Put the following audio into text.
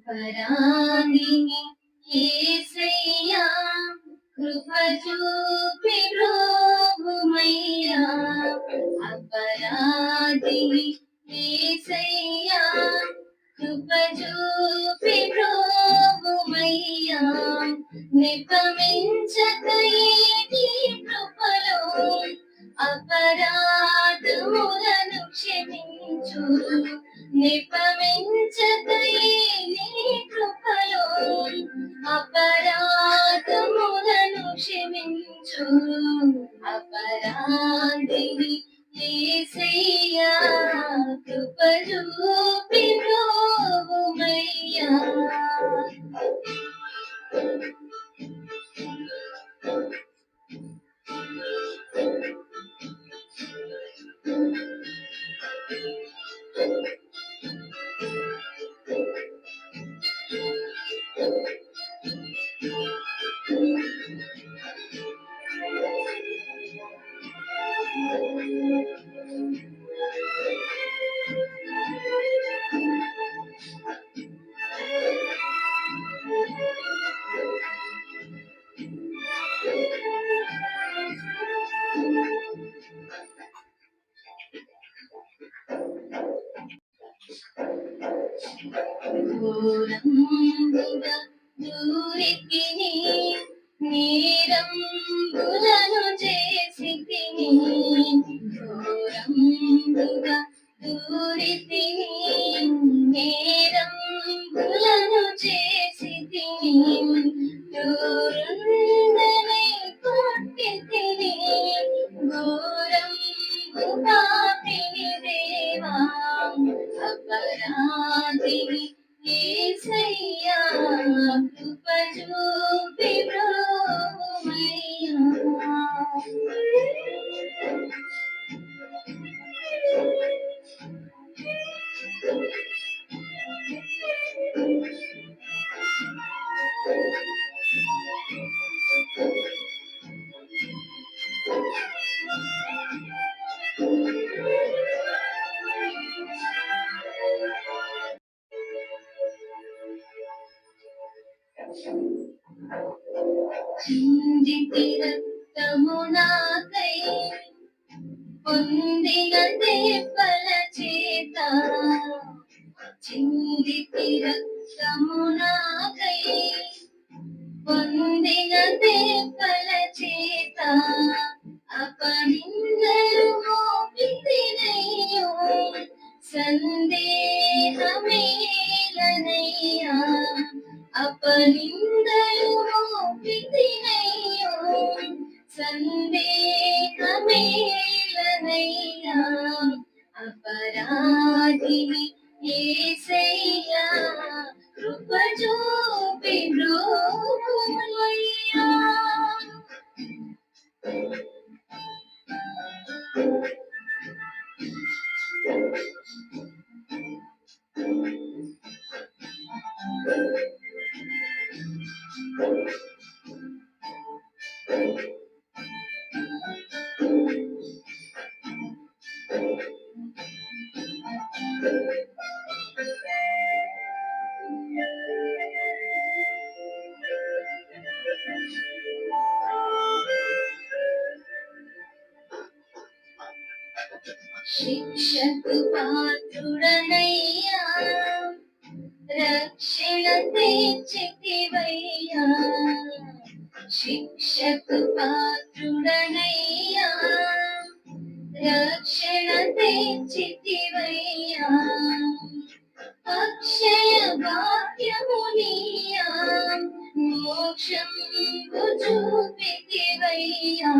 పరాంగిని యేసయ్యా కృప చూపి బ్రోవుమయ్యా అపరాధిని యేసయ్యా కృప చూపి బ్రోవుమయ్యా నిపమించకయే నీ కృపలో అపరాధములను క్షమించు నిపమించకయే నీ కృపలో అపరాధములను క్షమించు అపరాధిని యేసయ్యా కృప చూపి బ్రోవుమయ్యా ఘోరంబుగా దూరితిని నేరంబులను చేసితిని ఘోరంబుగా దూరితిని నేరంబులను చేసితిని దూరుండని కొట్టితిని ఘోరంబు పాపిని దేవా అపరాధిని యేసయ్యా కృప చూపి బ్రోవుమయ్యా చిందితి రక్తము నాకై పొందిన దెబ్బల చేత చిందితి రక్తము నాకై పొందిన దెబ్బల చేత అపనిందలు మోపితినయ్యో సందేహమేలనయ్యా అపనిందలు మోపితినయ్యో సందేహమేలనయ్యా అపరాధిని యేసయ్యా కృప చూపి బ్రోవుమయ్యా శిక్షకు పాత్రుడనయ్యా రక్షణ తెచ్చితివయ్యా శిక్షకు పాత్రుడనయ్యా రక్షణ తెచ్చితివయ్యా అక్షయ భాగ్యమునియా మోక్షం చూపితివయ్యా